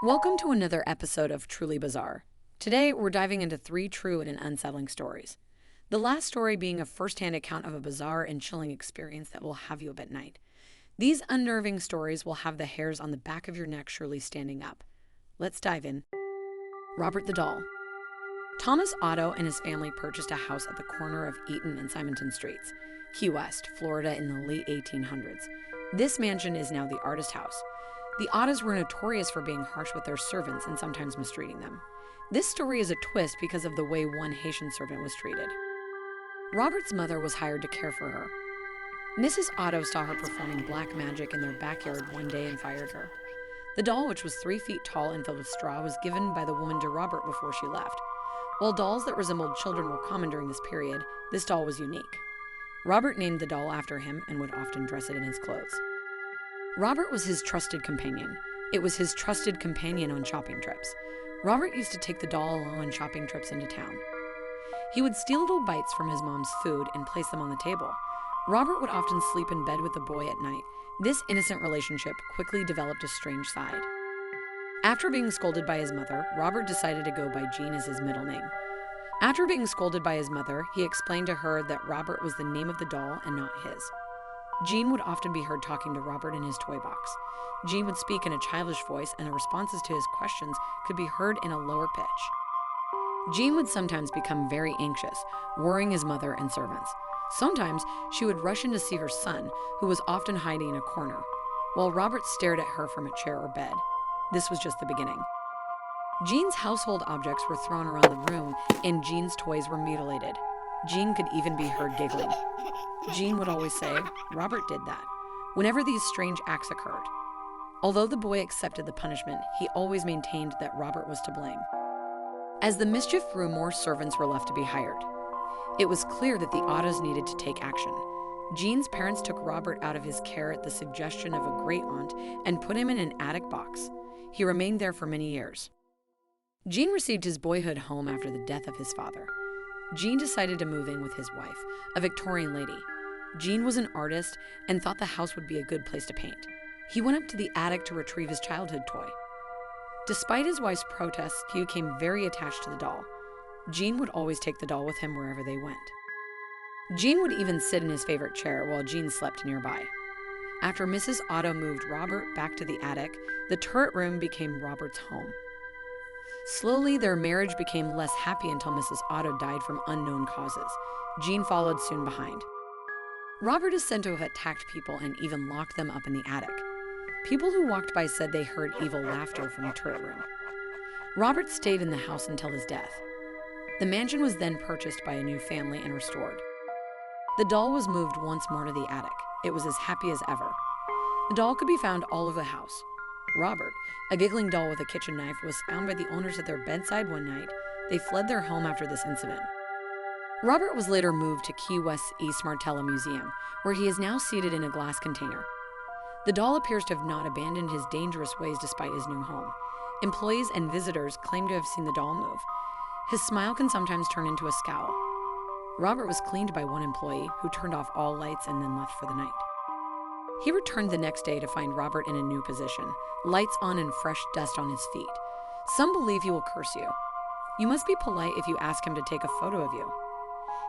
Welcome to another episode of Truly Bizarre. Today, we're diving into 3 true and unsettling stories. The last story being a first-hand account of a bizarre and chilling experience that will have you up at night. These unnerving stories will have the hairs on the back of your neck surely standing up. Let's dive in. Robert the Doll. Thomas Otto and his family purchased a house at the corner of Eaton and Simonton Streets, Key West, Florida in the late 1800s. This mansion is now the Artist House. The Ottos were notorious for being harsh with their servants and sometimes mistreating them. This story is a twist because of the way one Haitian servant was treated. Robert's mother was hired to care for her. Mrs. Otto saw her performing black magic in their backyard one day and fired her. The doll, which was 3 feet tall and filled with straw, was given by the woman to Robert before she left. While dolls that resembled children were common during this period, this doll was unique. Robert named the doll after him and would often dress it in his clothes. Robert was his trusted companion. It was his trusted companion on shopping trips. Robert used to take the doll along on shopping trips into town. He would steal little bites from his mom's food and place them on the table. Robert would often sleep in bed with the boy at night. This innocent relationship quickly developed a strange side. After being scolded by his mother, Robert decided to go by Jean as his middle name. After being scolded by his mother, he explained to her that Robert was the name of the doll and not his. Jean would often be heard talking to Robert in his toy box. Jean would speak in a childish voice, and the responses to his questions could be heard in a lower pitch. Jean would sometimes become very anxious, worrying his mother and servants. Sometimes she would rush in to see her son, who was often hiding in a corner, while Robert stared at her from a chair or bed. This was just the beginning. Jean's household objects were thrown around the room, and Jean's toys were mutilated. Jean could even be heard giggling. Jean would always say, "Robert did that," whenever these strange acts occurred. Although the boy accepted the punishment, he always maintained that Robert was to blame. As the mischief grew, more servants were left to be hired. It was clear that the Ottos needed to take action. Jean's parents took Robert out of his care at the suggestion of a great-aunt and put him in an attic box. He remained there for many years. Jean received his boyhood home after the death of his father. Jean decided to move in with his wife, a Victorian lady. Jean was an artist and thought the house would be a good place to paint. He went up to the attic to retrieve his childhood toy. Despite his wife's protests, he became very attached to the doll. Jean would always take the doll with him wherever they went. Jean would even sit in his favorite chair while Jean slept nearby. After Mrs. Otto moved Robert back to the attic, the turret room became Robert's home. Slowly, their marriage became less happy until Mrs. Otto died from unknown causes. Jean followed soon behind. Robert is said to have attacked people and even locked them up in the attic. People who walked by said they heard evil laughter from the turret room. Robert stayed in the house until his death. The mansion was then purchased by a new family and restored. The doll was moved once more to the attic. It was as happy as ever. The doll could be found all over the house. Robert, a giggling doll with a kitchen knife, was found by the owners at their bedside one night. They fled their home after this incident. Robert was later moved to Key West's East Martello Museum, where he is now seated in a glass container. The doll appears to have not abandoned his dangerous ways despite his new home. Employees and visitors claim to have seen the doll move. His smile can sometimes turn into a scowl. Robert was cleaned by one employee who turned off all lights and then left for the night. He returned the next day to find Robert in a new position, lights on and fresh dust on his feet. Some believe he will curse you. You must be polite if you ask him to take a photo of you.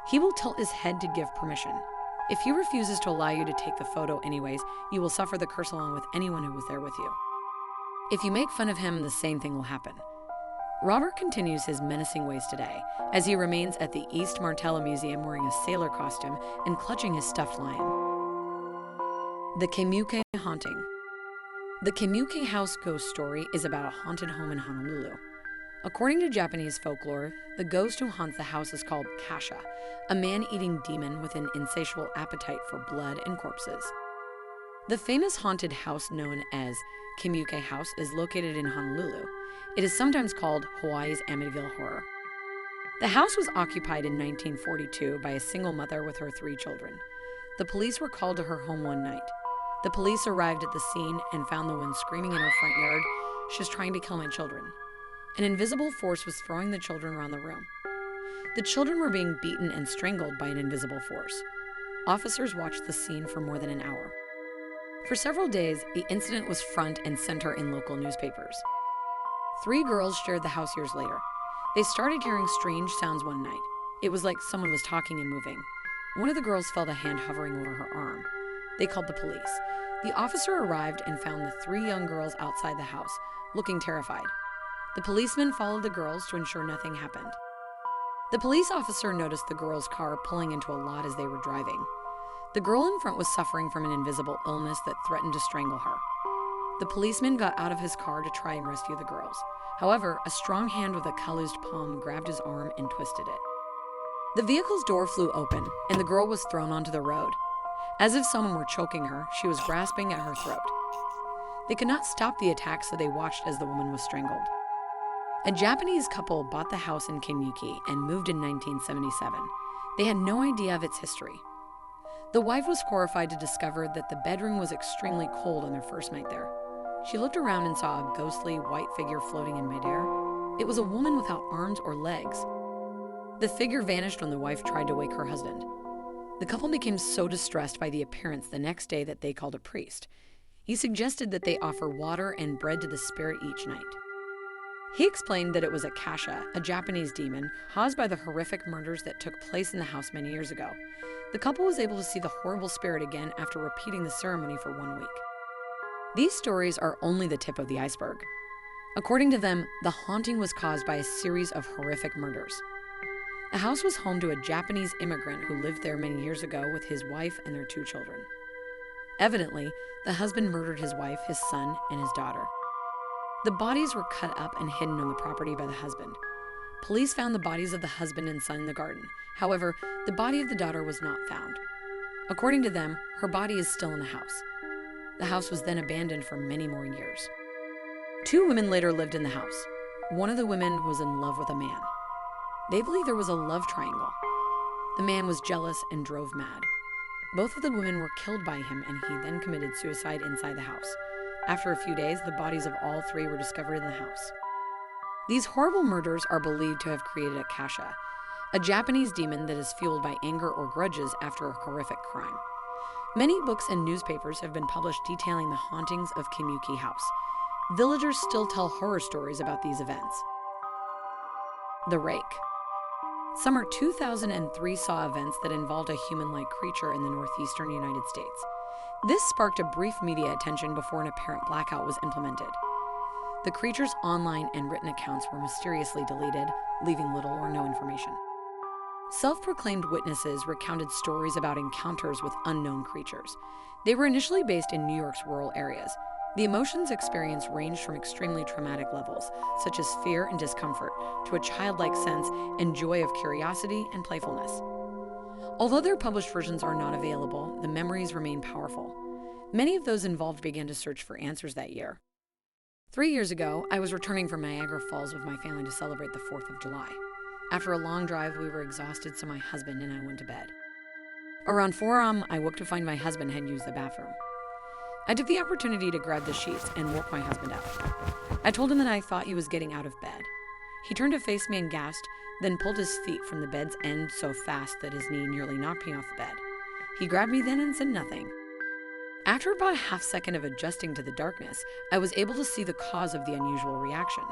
He will tilt his head to give permission. If he refuses to allow you to take the photo anyways, you will suffer the curse along with anyone who was there with you. If you make fun of him, the same thing will happen. Robert continues his menacing ways today, as he remains at the East Martello Museum wearing a sailor costume and clutching his stuffed lion. The Kemuke Haunting. The Kemuke House ghost story is about a haunted home in Honolulu. According to Japanese folklore, the ghost who haunts the house is called Kasha, a man-eating demon with an insatiable appetite for blood and corpses. The famous haunted house known as Kemuke House is located in Honolulu. It is sometimes called Hawaii's Amityville Horror. The house was occupied in 1942 by a single mother with her 3 children. The police were called to her home one night. The police arrived at the scene and found the woman screaming in her front yard, "She was trying to kill my children." An invisible force was throwing the children around the room. The children were being beaten and strangled by an invisible force. Officers watched the scene for more than an hour. For several days, the incident was front and center in local newspapers. 3 girls shared the house years later. They started hearing strange sounds one night. It was like someone was talking and moving. One of the girls felt a hand hovering over her arm. They called the police. The officer arrived and found the 3 young girls outside the house, looking terrified. The policeman followed the girls to ensure nothing happened. The police officer noticed the girls' car pulling into a lot as they were driving. The girl in front was suffering from an invisible illness that threatened to strangle her. The policeman got out of his car to try and rescue the girls. However, a strong hand with a calloused palm grabbed his arm and twisted it. The vehicle's door flew open, and the girl was thrown onto the road. As if someone were choking her, she was grasping at her throat. They could not stop the attack, so they watched as the woman was strangled. A Japanese couple bought the house in Kenyuki and moved in 1977. They had no idea of its history. The wife was horrified to discover that the bedroom was extremely cold on their first night there. She looked around and saw a ghostly white figure floating in midair. It was a woman without arms or legs. The figure vanished when the wife tried to wake her husband. The couple became so distressed by the appearance the next day that they called a priest. He suggested that they offer water and bread to the spirit each night. He explained that it was a kasha, a Japanese demon, caused by the horrific murders that took place in the house many years ago. The couple was able to see the horrible spirit again after repeating the ceremony for 1 week. These stories are only the tip of the iceberg. According to them, the haunting was caused by a series of horrific murders. The house was home to a Japanese immigrant who lived there many years ago with his wife and their 2 children. Evidently, the husband murdered his wife, his son, and his daughter. The bodies were cut up and hidden on the property by the husband. Police found the bodies of the husband and son in the garden. However, the body of the daughter was not found. According to them, her body is still in the house. The house was then abandoned for many more years. 2 women later lived in the house. One of the women was in love with a man. They believe there was a love triangle. The man was jealous and drove mad. Both of the women were killed by him, and he then committed suicide inside the house. After a few days, the bodies of all 3 were discovered in the house. These horrible murders are believed to have created a kasha, a Japanese demon that is fueled by anger or grudges after a horrific crime. Many books and newspapers have been published detailing the hauntings of Kenyuki House. Villagers still tell horror stories about these events. The Rake. Summer 2003 saw events that involved a human-like creature in the northeastern United States. This sparked a brief media attention before an apparent blackout was implemented. The creature's online and written accounts were mysteriously deleted, leaving little or no information. Self-proclaimed witnesses recounted stories about encounters with unknown creatures. They were initially based in New York's rural areas. The emotions experienced ranged from extremely traumatic levels, such as fear and discomfort, to a childlike sense and joy of curiosity and playfulness. Although their published versions are not available, the memories remain powerful. Many of those involved began to search for answers that year. 3 years ago, I was returning from Niagara Falls with my family to celebrate the 4th of July. After a long drive, we were exhausted, so my husband and I went to bed. Around 4 a.m., I woke to find my husband had used the bathroom. I took the opportunity to grab the sheets and woke my husband up. I told him that I thought he was getting out of bed. He turned to face me and gasped, then pulled his feet from the bed's end so fast that his knee nearly knocked me off the bed. He grabbed me then and said nothing. After about a half second of adjusting to the darkness, I was able to see the cause of the unusual reaction.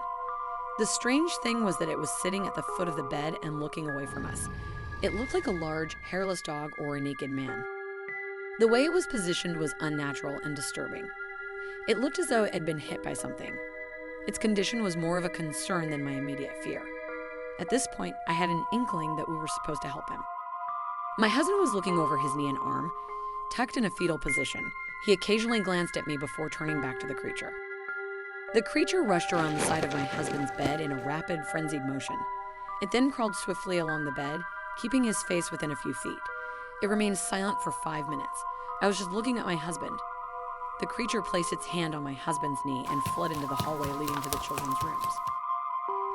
The strange thing was that it was sitting at the foot of the bed and looking away from us. It looked like a large, hairless dog or a naked man. The way it was positioned was unnatural and disturbing. It looked as though it had been hit by something. Its condition was more of a concern than my immediate fear. At this point, I had an inkling that we were supposed to help him. My husband was looking over his knee and arm, tucked in a fetal position. He occasionally glanced at me before turning back to the creature. The creature rushed around the side of my husband's bed in a rapid, frenzied motion. It then crawled swiftly along the bed, keeping his face within a few feet. It remained silent for 5 minutes. I was just looking at my husband. The creature placed its hand on my husband's knee and fled into the hallway leading to the children's rooms.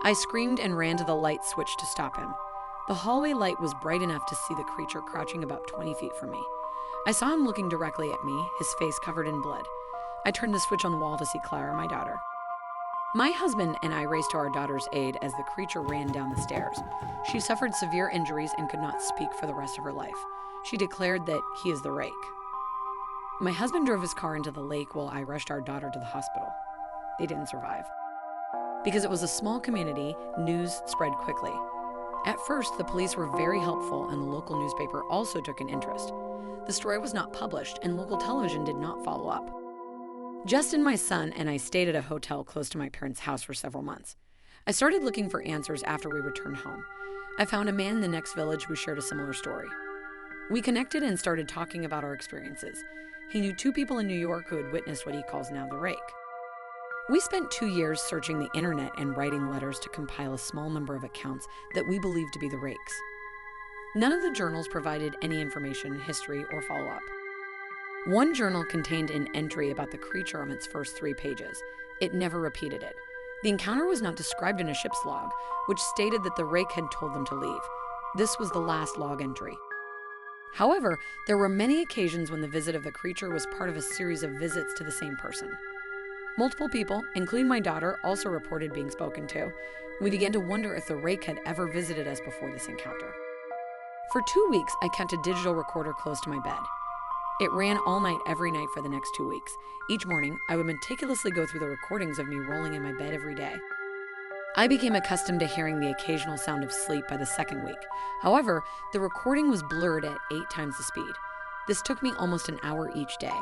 I screamed and ran to the light switch to stop him. The hallway light was bright enough to see the creature crouching about 20 feet from me. I saw him looking directly at me, his face covered in blood. I turned the switch on the wall to see Clara, my daughter. My husband and I raced to our daughter's aid as the creature ran down the stairs. She suffered severe injuries and could not speak for the rest of her life. She declared that he is the Rake. My husband drove his car into the lake while I rushed our daughter to the hospital. They didn't survive. Because it was a small community, news spread quickly. At first, the police were very helpful and the local newspaper also took an interest. The story was not published and local television did not follow up. Justin, my son, and I stayed at a hotel close to my parents' house for several months. I started looking for answers after we returned home. I found a man in the next village who shared a similar story. We connected and started talking about our experiences. He knew 2 people in New York who had witnessed what he calls now the Rake. We spent 2 years searching the internet and writing letters to compile a small number of accounts that we believed to be the Rakes. None of the journals provided any information, history, or follow-up. One journal contained an entry about the creature on its first 3 pages. It never repeated it. The encounter was not described in a ship's log, which stated that the Rake had told them to leave. This was the last log entry. However, there were many occasions when the visit of the creature was part of a series of visits to the same person. Multiple people, including my daughter, also reported being spoken to. We began to wonder if the Rake had ever visited us before this encounter. For 2 weeks, I kept a digital recorder close to my bed. It ran all night every night for the next 2 weeks. Each morning, I would meticulously go through the recordings of me rolling in my bed every day. I became accustomed to hearing the occasional sound of sleep by the 2nd week. However, the recording was blurred at 8 times the speed. This took me almost an hour each day.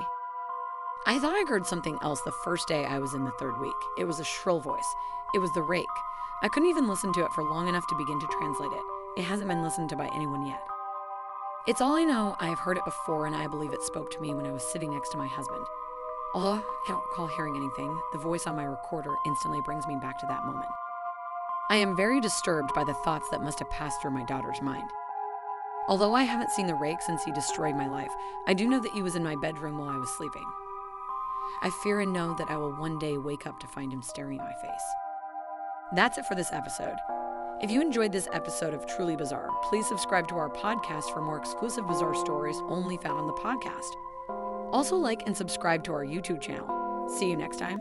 I thought I heard something else the first day I was in the 3rd week. It was a shrill voice. It was the Rake. I couldn't even listen to it for long enough to begin to translate it. It hasn't been listened to by anyone yet. It's all I know. I have heard it before, and I believe it spoke to me when I was sitting next to my husband. Although I don't recall hearing anything, the voice on my recorder instantly brings me back to that moment. I am very disturbed by the thoughts that must have passed through my daughter's mind. Although I haven't seen the Rake since he destroyed my life, I do know that he was in my bedroom while I was sleeping. I fear and know that I will one day wake up to find him staring at my face. That's it for this episode. If you enjoyed this episode of Truly Bizarre, please subscribe to our podcast for more exclusive bizarre stories only found on the podcast. Also like and subscribe to our YouTube channel. See you next time.